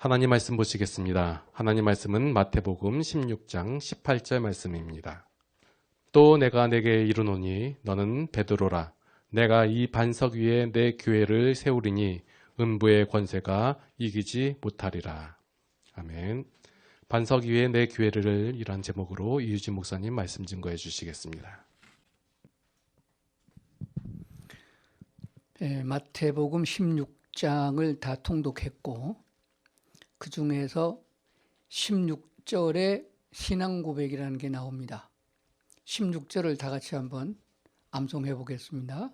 하나님 말씀 보시겠습니다. 하나님 말씀은 마태복음 16장 18절 말씀입니다. 또 내가 내게 이르노니 너는 베드로라. 내가 이 반석 위에 내 교회를 세우리니 음부의 권세가 이기지 못하리라. 아멘. 반석 위에 내 교회를 이란 제목으로 이유진 목사님 말씀 증거해 주시겠습니다. 마태복음 16장을 다 통독했고 그 중에서 16절에 신앙 고백이라는 게 나옵니다. 16절을 다 같이 한번 암송해 보겠습니다.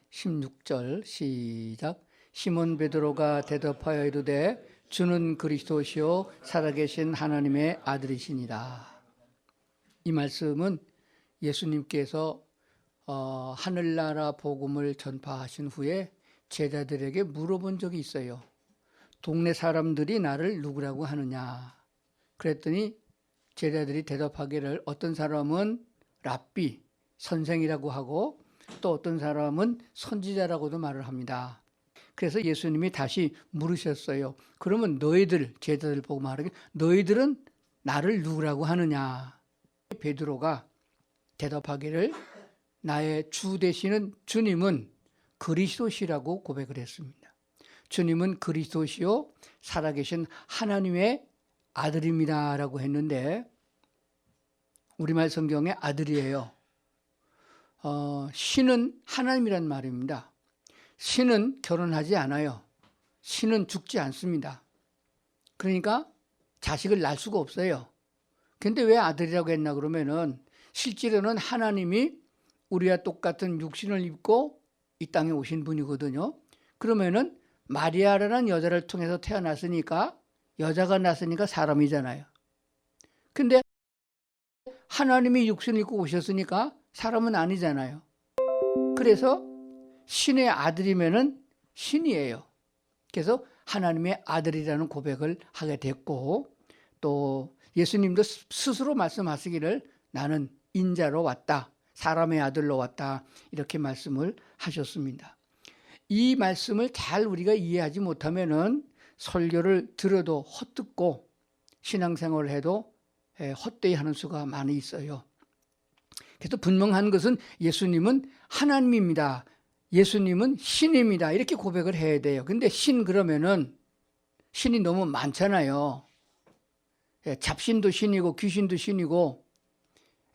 16절 시작. 시몬 베드로가 대답하여 이르되 주는 그리스도시요 살아계신 하나님의 아들이시니라. 이 말씀은 예수님께서 하늘나라 복음을 전파하신 후에 제자들에게 물어본 적이 있어요. 동네 사람들이 나를 누구라고 하느냐. 그랬더니 제자들이 대답하기를 어떤 사람은 랍비, 선생이라고 하고 또 어떤 사람은 선지자라고도 말을 합니다. 그래서 예수님이 다시 물으셨어요. 그러면 너희들, 제자들 보고 말하기 너희들은 나를 누구라고 하느냐. 베드로가 대답하기를 나의 주 되시는 주님은 그리스도시라고 고백을 했습니다. 주님은 그리스도시요 살아계신 하나님의 아들입니다 라고 했는데 우리말 성경의 아들이에요. 신은 하나님이란 말입니다. 신은 결혼하지 않아요. 신은 죽지 않습니다. 그러니까 자식을 낳을 수가 없어요. 근데 왜 아들이라고 했나 그러면은 실제로는 하나님이 우리와 똑같은 육신을 입고 이 땅에 오신 분이거든요. 그러면은 마리아라는 여자를 통해서 태어났으니까 여자가 났으니까 사람이잖아요. 근데 하나님이 육신을 입고 오셨으니까 사람은 아니잖아요. 그래서 신의 아들이면은 신이에요. 그래서 하나님의 아들이라는 고백을 하게 됐고 또 예수님도 스스로 말씀하시기를 나는 인자로 왔다. 사람의 아들로 왔다. 이렇게 말씀을 하셨습니다. 이 말씀을 잘 우리가 이해하지 못하면은 설교를 들어도 헛듣고 신앙생활을 해도 헛되이 하는 수가 많이 있어요. 그래서 분명한 것은 예수님은 하나님입니다. 예수님은 신입니다. 이렇게 고백을 해야 돼요. 근데 신 그러면은 신이 너무 많잖아요. 잡신도 신이고 귀신도 신이고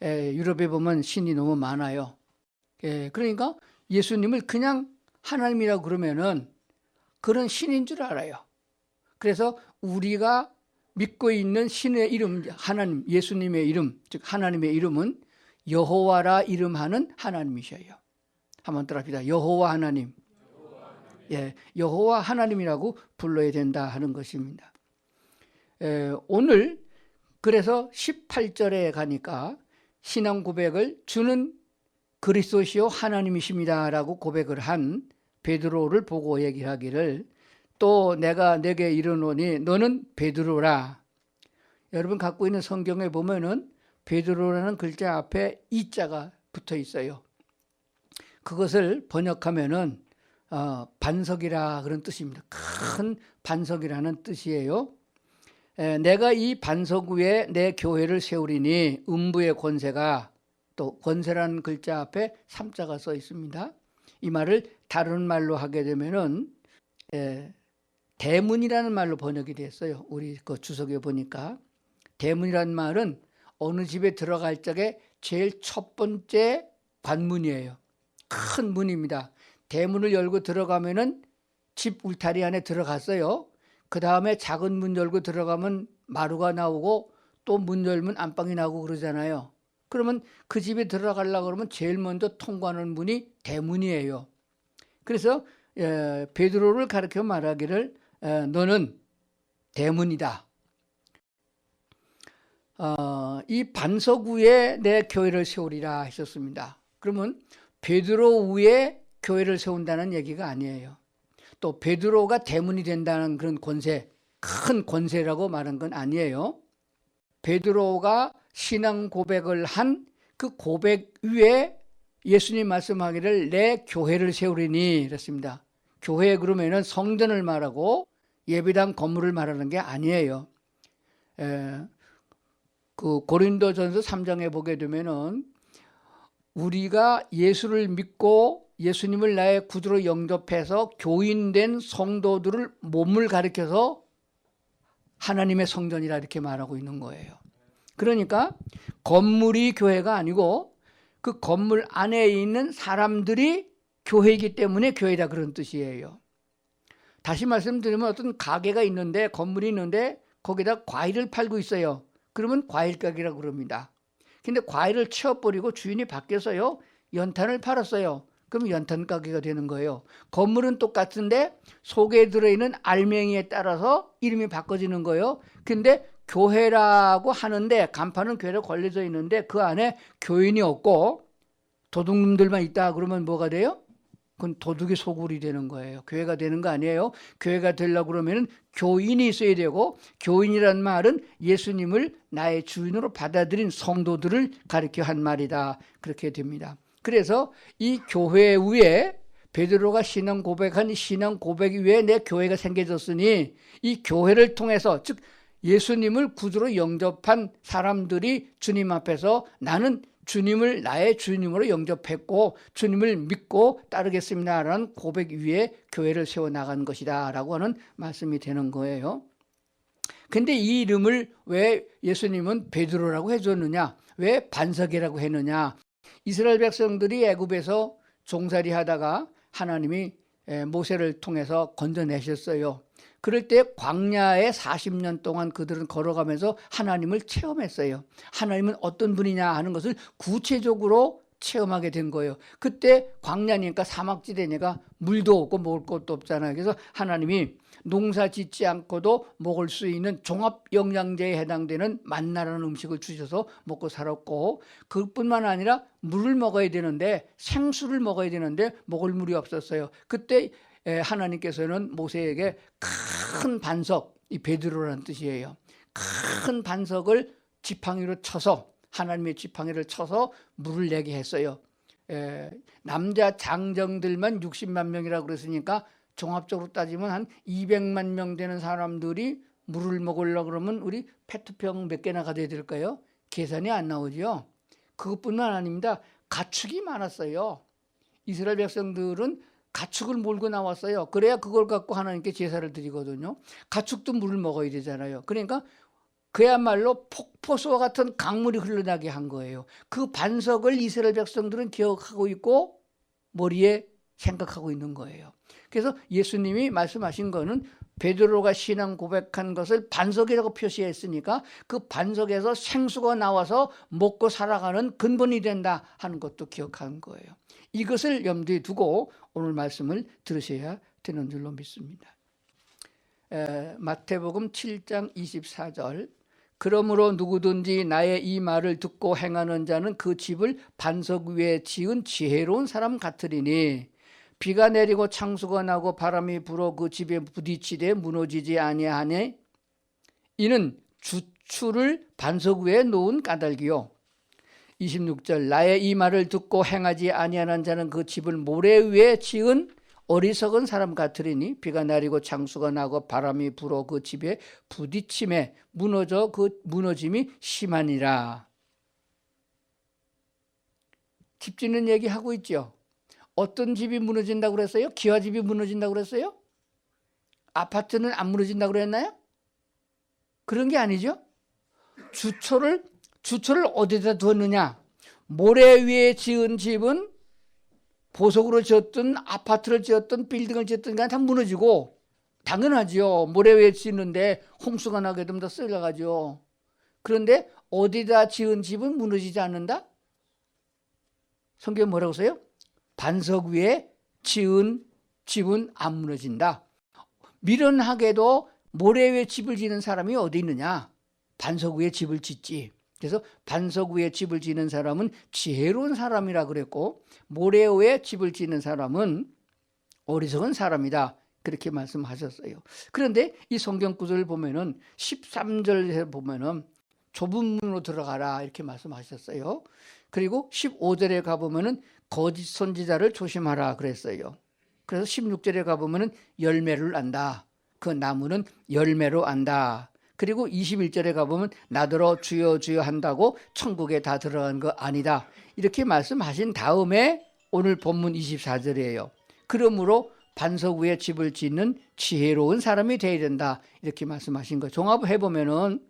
유럽에 보면 신이 너무 많아요. 그러니까 예수님을 그냥 하나님이라고 그러면은 그런 신인 줄 알아요. 그래서 우리가 믿고 있는 신의 이름, 하나님, 예수님의 이름, 즉 하나님의 이름은 여호와라 이름하는 하나님이셔요. 한번 따라합시다. 여호와 하나님. 여호와 하나님이라고 불러야 된다 하는 것입니다. 오늘 그래서 18절에 가니까 신앙 고백을 주는 그리스도시요 하나님이십니다 라고 고백을 한 베드로를 보고 얘기하기를 또 내가 내게 이르노니 너는 베드로라. 여러분 갖고 있는 성경에 보면은 베드로라는 글자 앞에 이자가 붙어 있어요. 그것을 번역하면은 반석이라 그런 뜻입니다. 큰 반석이라는 뜻이에요. 내가 이 반석 위에 내 교회를 세우리니 음부의 권세가 또 권세라는 글자 앞에 3자가 써 있습니다. 이 말을 다른 말로 하게 되면은 대문이라는 말로 번역이 됐어요. 우리 그 주석에 보니까 대문이라는 말은 어느 집에 들어갈 적에 제일 첫 번째 관문이에요. 큰 문입니다. 대문을 열고 들어가면은 집 울타리 안에 들어갔어요. 그 다음에 작은 문 열고 들어가면 마루가 나오고 또 문 열면 안방이 나오고 그러잖아요. 그러면 그 집에 들어가려고 그러면 제일 먼저 통과하는 문이 대문이에요. 그래서 베드로를 가르쳐 말하기를 너는 대문이다. 이 반석 위에 내 교회를 세우리라 하셨습니다. 그러면 베드로 위에 교회를 세운다는 얘기가 아니에요. 또 베드로가 대문이 된다는 그런 권세, 큰 권세라고 말한 건 아니에요. 베드로가 신앙 고백을 한 그 고백 위에 예수님 말씀하기를 내 교회를 세우리니 그랬습니다. 교회 그러면은 성전을 말하고 예배당 건물을 말하는 게 아니에요. 그 고린도전서 3장에 보게 되면은 우리가 예수를 믿고 예수님을 나의 구주로 영접해서 교인된 성도들을 몸을 가리켜서 하나님의 성전이라 이렇게 말하고 있는 거예요. 그러니까 건물이 교회가 아니고 그 건물 안에 있는 사람들이 교회이기 때문에 교회다, 그런 뜻이에요. 다시 말씀드리면 어떤 가게가 있는데, 건물이 있는데 거기다 과일을 팔고 있어요. 그러면 과일 가게라고 그럽니다. 근데 과일을 치워버리고 주인이 바뀌어서요 연탄을 팔았어요. 그럼 연탄 가게가 되는 거예요. 건물은 똑같은데 속에 들어있는 알맹이에 따라서 이름이 바꿔지는 거예요. 근데 교회라고 하는데 간판은 교회로 걸려져 있는데 그 안에 교인이 없고 도둑놈들만 있다 그러면 뭐가 돼요? 그건 도둑의 소굴이 되는 거예요. 교회가 되는 거 아니에요. 교회가 되려고 그러면 교인이 있어야 되고, 교인이란 말은 예수님을 나의 주인으로 받아들인 성도들을 가리켜 한 말이다, 그렇게 됩니다. 그래서 이 교회 위에 베드로가 신앙 고백한 신앙 고백 위에 내 교회가 생겨졌으니 이 교회를 통해서, 즉 예수님을 구주로 영접한 사람들이 주님 앞에서 나는 주님을 나의 주님으로 영접했고 주님을 믿고 따르겠습니다라는 고백 위에 교회를 세워나가는 것이다 라고 하는 말씀이 되는 거예요. 근데 이 이름을 왜 예수님은 베드로라고 해줬느냐, 왜 반석이라고 했느냐, 이스라엘 백성들이 애굽에서 종살이 하다가 하나님이 모세를 통해서 건져내셨어요. 그럴 때 광야에 40년 동안 그들은 걸어가면서 하나님을 체험했어요. 하나님은 어떤 분이냐 하는 것을 구체적으로 체험하게 된 거예요. 그때 광야니까 사막지대니까 물도 없고 먹을 것도 없잖아요. 그래서 하나님이 농사 짓지 않고도 먹을 수 있는 종합영양제에 해당되는 만나라는 음식을 주셔서 먹고 살았고, 그뿐만 아니라 물을 먹어야 되는데 생수를 먹어야 되는데 먹을 물이 없었어요. 그때 하나님께서는 모세에게 큰 반석, 이 베드로라는 뜻이에요. 큰 반석을 지팡이로 쳐서, 하나님의 지팡이를 쳐서 물을 내게 했어요. 남자 장정들만 60만 명이라고 그랬으니까 종합적으로 따지면 한 200만 명 되는 사람들이 물을 먹으려고 그러면 우리 페트병 몇 개나 가져야 될까요? 계산이 안 나오죠. 그것뿐만 아닙니다. 가축이 많았어요. 이스라엘 백성들은 가축을 몰고 나왔어요. 그래야 그걸 갖고 하나님께 제사를 드리거든요. 가축도 물을 먹어야 되잖아요. 그러니까 그야말로 폭포수와 같은 강물이 흘러나게 한 거예요. 그 반석을 이스라엘 백성들은 기억하고 있고 머리에 생각하고 있는 거예요. 그래서 예수님이 말씀하신 거는 베드로가 신앙 고백한 것을 반석이라고 표시했으니까 그 반석에서 생수가 나와서 먹고 살아가는 근본이 된다 하는 것도 기억한 거예요. 이것을 염두에 두고 오늘 말씀을 들으셔야 되는 줄로 믿습니다. 마태복음 7장 24절, 그러므로 누구든지 나의 이 말을 듣고 행하는 자는 그 집을 반석 위에 지은 지혜로운 사람 같으리니 비가 내리고 창수가 나고 바람이 불어 그 집에 부딪히되 무너지지 아니하네. 이는 주추를 반석 위에 놓은 까닭이요. 26절, 나의 이 말을 듣고 행하지 아니하는 자는 그 집을 모래 위에 지은 어리석은 사람 같으리니 비가 내리고 창수가 나고 바람이 불어 그 집에 부딪힘에 무너져 그 무너짐이 심하니라. 집 짓는 얘기 하고 있죠. 어떤 집이 무너진다고 그랬어요? 기와집이 무너진다고 그랬어요? 아파트는 안 무너진다고 그랬나요? 그런 게 아니죠. 주초를 어디다 두었느냐? 모래 위에 지은 집은 보석으로 지었던 아파트를 지었던 빌딩을 지었던 게 다 무너지고, 당연하죠. 모래 위에 짓는데 홍수가 나게 되면 다 쓸려가죠. 그런데 어디다 지은 집은 무너지지 않는다? 성경에 뭐라고 써요? 반석 위에 지은 집은 안 무너진다. 미련하게도 모래 위에 집을 지는 사람이 어디 있느냐? 반석 위에 집을 짓지. 그래서 반석 위에 집을 지는 사람은 지혜로운 사람이라 그랬고, 모래 위에 집을 지는 사람은 어리석은 사람이다, 그렇게 말씀하셨어요. 그런데 이 성경 구절을 보면은 13절에 보면은 좁은 문으로 들어가라 이렇게 말씀하셨어요. 그리고 15절에 가보면은 거짓 선지자를 조심하라 그랬어요. 그래서 16절에 가보면은 열매를 안다. 그 나무는 열매로 안다. 그리고 21절에 가보면 나더러 주여 주여 한다고 천국에 다 들어간 거 아니다. 이렇게 말씀하신 다음에 오늘 본문 24절이에요. 그러므로 반석 위에 집을 짓는 지혜로운 사람이 되어야 된다. 이렇게 말씀하신 거예요. 종합을 해보면은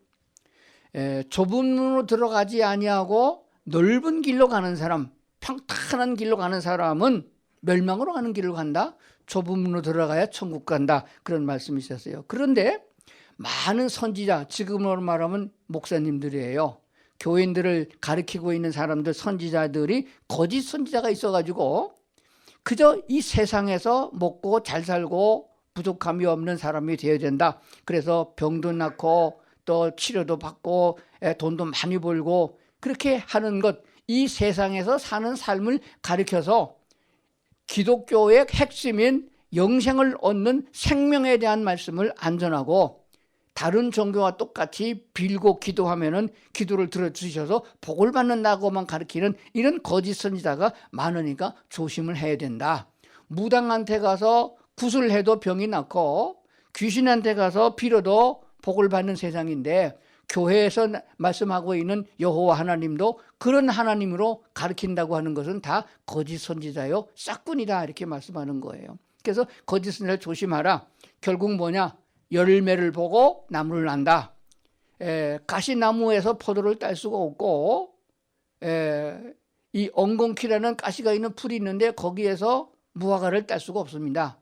좁은 문으로 들어가지 아니하고 넓은 길로 가는 사람, 평탄한 길로 가는 사람은 멸망으로 가는 길로 간다. 좁은 문으로 들어가야 천국 간다. 그런 말씀이 있었어요. 그런데 많은 선지자, 지금으로 말하면 목사님들이에요. 교인들을 가르치고 있는 사람들, 선지자들이 거짓 선지자가 있어가지고 그저 이 세상에서 먹고 잘 살고 부족함이 없는 사람이 되어야 된다. 그래서 병도 낫고 또 치료도 받고 돈도 많이 벌고 그렇게 하는 것, 이 세상에서 사는 삶을 가르쳐서 기독교의 핵심인 영생을 얻는 생명에 대한 말씀을 안 전하고 다른 종교와 똑같이 빌고 기도하면은 기도를 들어주셔서 복을 받는다고만 가르치는 이런 거짓 선지자가 많으니까 조심을 해야 된다. 무당한테 가서 구슬해도 병이 낫고 귀신한테 가서 빌어도 복을 받는 세상인데 교회에서 말씀하고 있는 여호와 하나님도 그런 하나님으로 가르친다고 하는 것은 다 거짓 선지자요 싹군이다 이렇게 말씀하는 거예요. 그래서 거짓 선지자를 조심하라. 결국 뭐냐? 열매를 보고 나무를 안다. 가시나무에서 포도를 딸 수가 없고 이 엉겅퀴라는 가시가 있는 풀이 있는데 거기에서 무화과를 딸 수가 없습니다.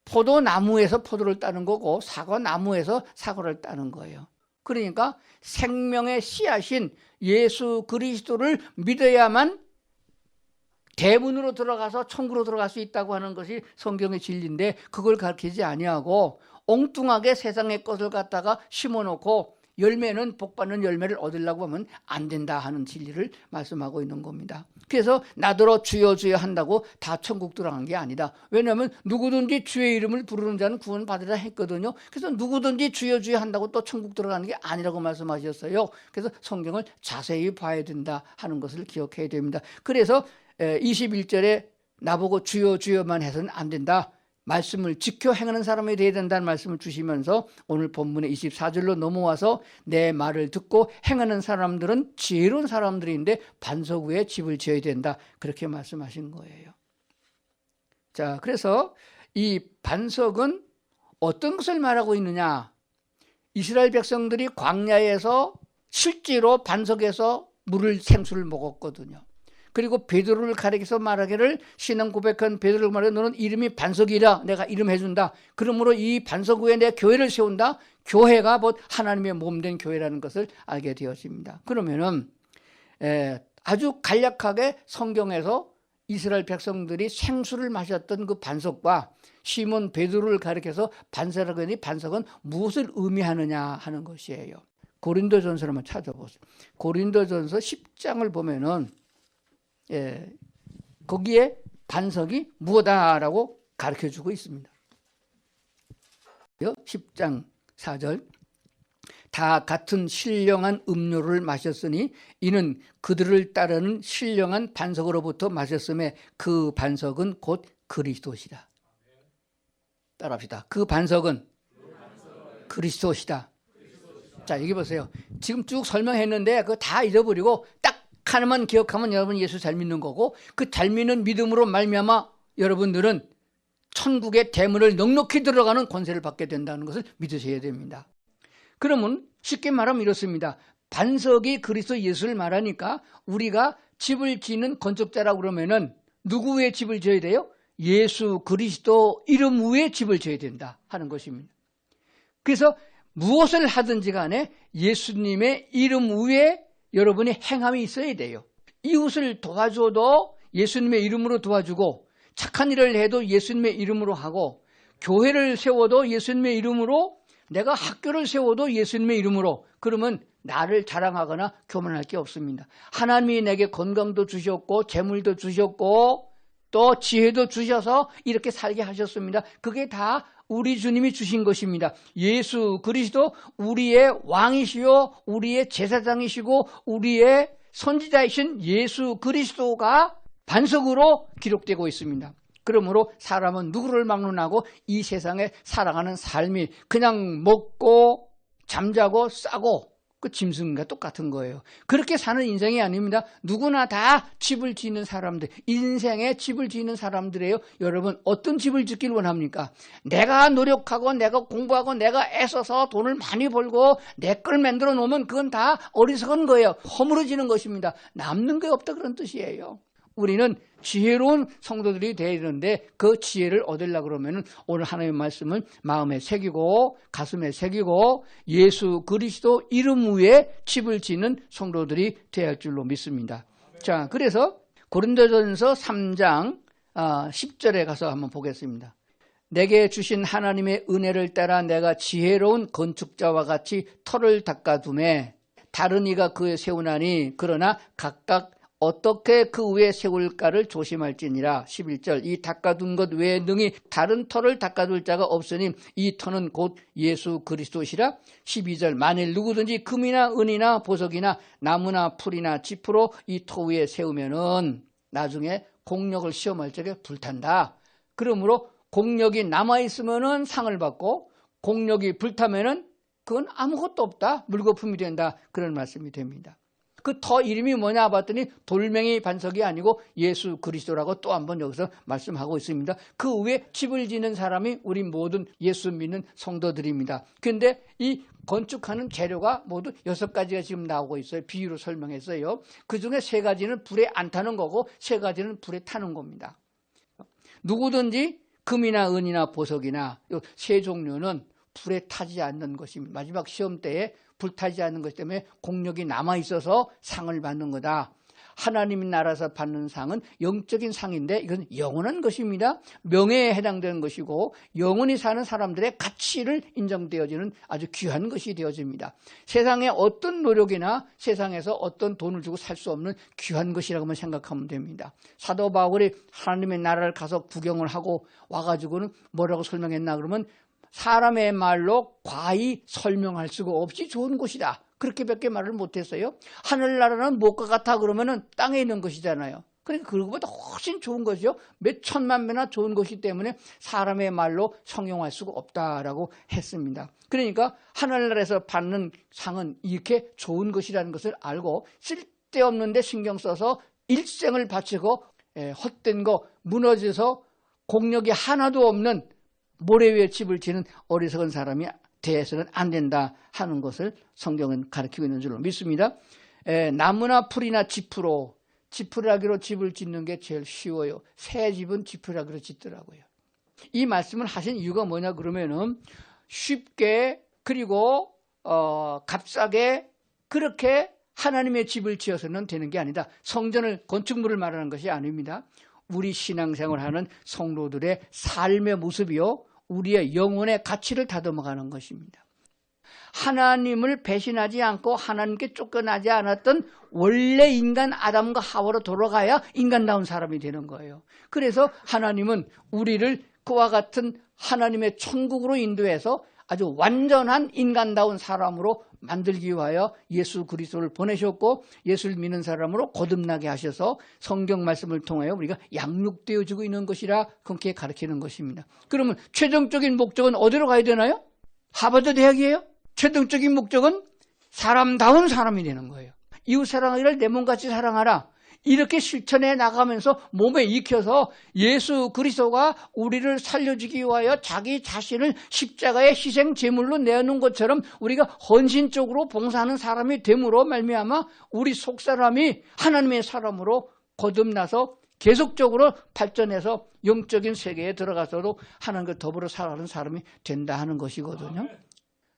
포도나무에서 포도를 따는 거고 사과나무에서 사과를 따는 거예요. 그러니까 생명의 씨앗인 예수 그리스도를 믿어야만 대문으로 들어가서 천국으로 들어갈 수 있다고 하는 것이 성경의 진리인데 그걸 가르치지 아니하고 엉뚱하게 세상의 것을 갖다가 심어놓고 열매는 복받는 열매를 얻으려고 하면 안 된다 하는 진리를 말씀하고 있는 겁니다. 그래서 나더러 주여 주여 한다고 다 천국 들어간 게 아니다. 왜냐하면 누구든지 주의 이름을 부르는 자는 구원받으라 했거든요. 그래서 누구든지 주여 주여 한다고 또 천국 들어가는 게 아니라고 말씀하셨어요. 그래서 성경을 자세히 봐야 된다 하는 것을 기억해야 됩니다. 그래서 21절에 나보고 주여 주여만 해서는 안 된다. 말씀을 지켜 행하는 사람이 되어야 된다는 말씀을 주시면서 오늘 본문의 24절로 넘어와서 내 말을 듣고 행하는 사람들은 지혜로운 사람들인데 반석 위에 집을 지어야 된다. 그렇게 말씀하신 거예요. 자, 그래서 이 반석은 어떤 것을 말하고 있느냐? 이스라엘 백성들이 광야에서 실제로 반석에서 생수를 먹었거든요. 그리고 베드로를 가리켜서 말하기를 신앙 고백한 베드로를 말해 너는 이름이 반석이라 내가 이름 해준다. 그러므로 이 반석 위에 내 교회를 세운다. 교회가 곧 하나님의 몸된 교회라는 것을 알게 되었습니다. 그러면은 아주 간략하게 성경에서 이스라엘 백성들이 생수를 마셨던 그 반석과 시몬 베드로를 가리켜서 반석이라고 하니 반석은 무엇을 의미하느냐 하는 것이에요. 고린도전서를 한번 찾아보세요. 고린도전서 10장을 보면은 거기에 반석이 무엇이다라고 가르쳐주고 있습니다. 10장 4절 다 같은 신령한 음료를 마셨으니 이는 그들을 따르는 신령한 반석으로부터 마셨음에 그 반석은 곧 그리스도시다. 따라합시다. 그 반석은 그리스도시다. 자, 여기 보세요. 지금 쭉 설명했는데 그거 다 잊어버리고 딱 하나만 기억하면 여러분 예수 잘 믿는 거고 그 잘 믿는 믿음으로 말미암아 여러분들은 천국의 대문을 넉넉히 들어가는 권세를 받게 된다는 것을 믿으셔야 됩니다. 그러면 쉽게 말하면 이렇습니다. 반석이 그리스도 예수를 말하니까 우리가 집을 짓는 건축자라고 그러면은 누구 위에 집을 지어야 돼요? 예수 그리스도 이름 위에 집을 지어야 된다 하는 것입니다. 그래서 무엇을 하든지 간에 예수님의 이름 위에 여러분의 행함이 있어야 돼요. 이웃을 도와줘도 예수님의 이름으로 도와주고 착한 일을 해도 예수님의 이름으로 하고 교회를 세워도 예수님의 이름으로 내가 학교를 세워도 예수님의 이름으로 그러면 나를 자랑하거나 교만할 게 없습니다. 하나님이 내게 건강도 주셨고 재물도 주셨고 또 지혜도 주셔서 이렇게 살게 하셨습니다. 그게 다 우리 주님이 주신 것입니다. 예수 그리스도 우리의 왕이시요 우리의 제사장이시고 우리의 선지자이신 예수 그리스도가 반석으로 기록되고 있습니다. 그러므로 사람은 누구를 막론하고 이 세상에 살아가는 삶이 그냥 먹고 잠자고 싸고 그 짐승과 똑같은 거예요. 그렇게 사는 인생이 아닙니다. 누구나 다 집을 짓는 사람들, 인생에 집을 짓는 사람들이에요. 여러분 어떤 집을 짓길 원합니까? 내가 노력하고 내가 공부하고 내가 애써서 돈을 많이 벌고 내 걸 만들어 놓으면 그건 다 어리석은 거예요. 허물어지는 것입니다. 남는 게 없다 그런 뜻이에요. 우리는 지혜로운 성도들이 되어야 되는데 그 지혜를 얻으려고 그러면 오늘 하나님의 말씀을 마음에 새기고 가슴에 새기고 예수 그리스도 이름 위에 집을 짓는 성도들이 되어야 할 줄로 믿습니다. 자, 그래서 고린도전서 3장 10절에 가서 한번 보겠습니다. 내게 주신 하나님의 은혜를 따라 내가 지혜로운 건축자와 같이 터를 닦아두매 다른 이가 그에 세우나니 그러나 각각 어떻게 그 위에 세울까를 조심할지니라. 11절 이 닦아둔 것 외에 능히 다른 터를 닦아둘 자가 없으니 이 터는 곧 예수 그리스도시라. 12절 만일 누구든지 금이나 은이나 보석이나 나무나 풀이나 짚으로 이 터 위에 세우면은 나중에 공력을 시험할 적에 불탄다. 그러므로 공력이 남아있으면은 상을 받고 공력이 불타면은 그건 아무것도 없다. 물거품이 된다. 그런 말씀이 됩니다. 그 터 이름이 뭐냐 봤더니 돌멩이 반석이 아니고 예수 그리스도라고 또 한 번 여기서 말씀하고 있습니다. 그 위에 집을 짓는 사람이 우리 모든 예수 믿는 성도들입니다. 그런데 이 건축하는 재료가 모두 6가지가 지금 나오고 있어요. 비유로 설명했어요. 그중에 3가지는 불에 안 타는 거고 3가지는 불에 타는 겁니다. 누구든지 금이나 은이나 보석이나 이 3종류는 불에 타지 않는 것입니다. 마지막 시험 때에 불타지 않는 것 때문에 공력이 남아있어서 상을 받는 거다. 하나님 나라에서 받는 상은 영적인 상인데 이건 영원한 것입니다. 명예에 해당되는 것이고 영원히 사는 사람들의 가치를 인정되어지는 아주 귀한 것이 되어집니다. 세상에 어떤 노력이나 세상에서 어떤 돈을 주고 살 수 없는 귀한 것이라고만 생각하면 됩니다. 사도 바울이 하나님의 나라를 가서 구경을 하고 와가지고는 뭐라고 설명했나 그러면 사람의 말로 과히 설명할 수가 없이 좋은 곳이다. 그렇게밖에 말을 못했어요. 하늘나라는 무엇과 같아 그러면은 땅에 있는 것이잖아요. 그러니까 그거보다 훨씬 좋은 것이요. 몇 천만 배나 좋은 것이기 때문에 사람의 말로 성용할 수가 없다라고 했습니다. 그러니까 하늘나라에서 받는 상은 이렇게 좋은 것이라는 것을 알고 쓸데없는데 신경 써서 일생을 바치고 헛된 거 무너져서 공력이 하나도 없는 모래 위에 집을 지는 어리석은 사람이 되어서는 안 된다 하는 것을 성경은 가르치고 있는 줄로 믿습니다. 나무나 풀이나 짚으로 지푸라기로 집을 짓는 게 제일 쉬워요. 새 집은 지푸라기로 짓더라고요. 이 말씀을 하신 이유가 뭐냐 그러면은 쉽게 그리고 값싸게 그렇게 하나님의 집을 지어서는 되는 게 아니다. 성전을 건축물을 말하는 것이 아닙니다. 우리 신앙생활하는 성도들의 삶의 모습이요 우리의 영혼의 가치를 다듬어가는 것입니다. 하나님을 배신하지 않고 하나님께 쫓겨나지 않았던 원래 인간 아담과 하와로 돌아가야 인간다운 사람이 되는 거예요. 그래서 하나님은 우리를 그와 같은 하나님의 천국으로 인도해서 아주 완전한 인간다운 사람으로 만들기 위하여 예수 그리스도를 보내셨고 예수를 믿는 사람으로 거듭나게 하셔서 성경 말씀을 통하여 우리가 양육되어지고 있는 것이라 그렇게 가르치는 것입니다. 그러면 최종적인 목적은 어디로 가야 되나요? 하버드 대학이에요? 최종적인 목적은 사람다운 사람이 되는 거예요. 이웃 사랑하기를 내 몸같이 사랑하라. 이렇게 실천해 나가면서 몸에 익혀서 예수 그리스도가 우리를 살려주기 위하여 자기 자신을 십자가의 희생 제물로 내놓은 것처럼 우리가 헌신적으로 봉사하는 사람이 됨으로 말미암아 우리 속사람이 하나님의 사람으로 거듭나서 계속적으로 발전해서 영적인 세계에 들어가서도 하나님과 더불어 살아가는 사람이 된다 하는 것이거든요.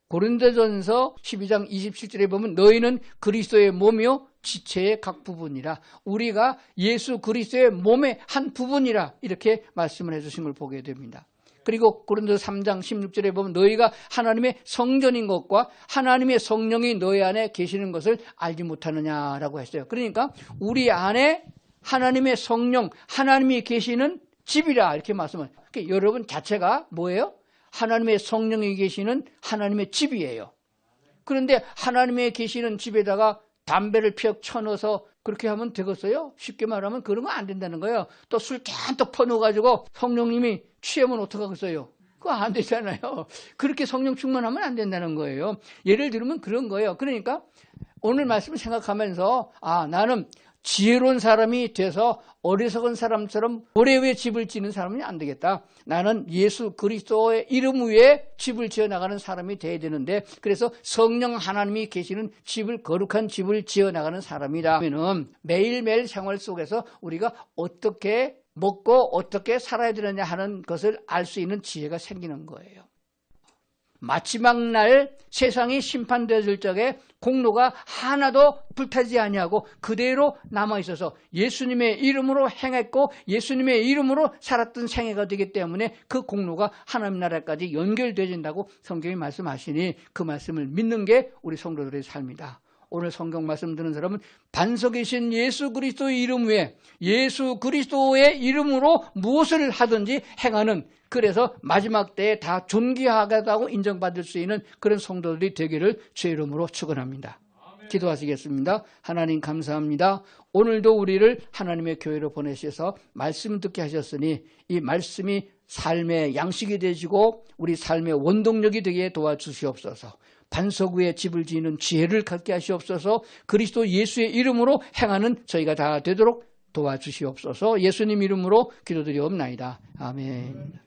고린도전서 12장 27절에 보면 너희는 그리스도의 몸이요 지체의 각 부분이라. 우리가 예수 그리스도의 몸의 한 부분이라 이렇게 말씀을 해주신 걸 보게 됩니다. 그리고 고린도서 3장 16절에 보면 너희가 하나님의 성전인 것과 하나님의 성령이 너희 안에 계시는 것을 알지 못하느냐라고 했어요. 그러니까 우리 안에 하나님의 성령, 하나님이 계시는 집이라 이렇게 말씀을. 그러니까 여러분 자체가 뭐예요? 하나님의 성령이 계시는 하나님의 집이에요. 그런데 하나님의 계시는 집에다가 담배를 피억 쳐넣어서 그렇게 하면 되겠어요? 쉽게 말하면 그런 거 안 된다는 거예요. 또 술 잔뜩 퍼넣어가지고 성령님이 취하면 어떡하겠어요? 그거 안 되잖아요. 그렇게 성령 충만하면 안 된다는 거예요. 예를 들면 그런 거예요. 그러니까 오늘 말씀을 생각하면서 나는 지혜로운 사람이 돼서 어리석은 사람처럼 모래 위에 집을 짓는 사람이 안 되겠다. 나는 예수 그리스도의 이름 위에 집을 지어나가는 사람이 돼야 되는데, 그래서 성령 하나님이 계시는 집을, 거룩한 집을 지어나가는 사람이다. 그러면 매일매일 생활 속에서 우리가 어떻게 먹고 어떻게 살아야 되느냐 하는 것을 알 수 있는 지혜가 생기는 거예요. 마지막 날 세상이 심판되어질 적에 공로가 하나도 불타지 아니하고 그대로 남아있어서 예수님의 이름으로 행했고 예수님의 이름으로 살았던 생애가 되기 때문에 그 공로가 하나님 나라까지 연결되어진다고 성경이 말씀하시니 그 말씀을 믿는 게 우리 성도들의 삶이다. 오늘 성경 말씀 듣는 사람은 반석이신 예수 그리스도의 이름 위에 예수 그리스도의 이름으로 무엇을 하든지 행하는, 그래서 마지막 때에 다 존귀하다고 인정받을 수 있는 그런 성도들이 되기를 주의 이름으로 축원합니다. 기도하시겠습니다. 하나님 감사합니다. 오늘도 우리를 하나님의 교회로 보내셔서 말씀 듣게 하셨으니 이 말씀이 삶의 양식이 되시고 우리 삶의 원동력이 되게 도와주시옵소서. 반석 위에 집을 지는 지혜를 갖게 하시옵소서. 그리스도 예수의 이름으로 행하는 저희가 다 되도록 도와주시옵소서. 예수님 이름으로 기도드리옵나이다. 아멘.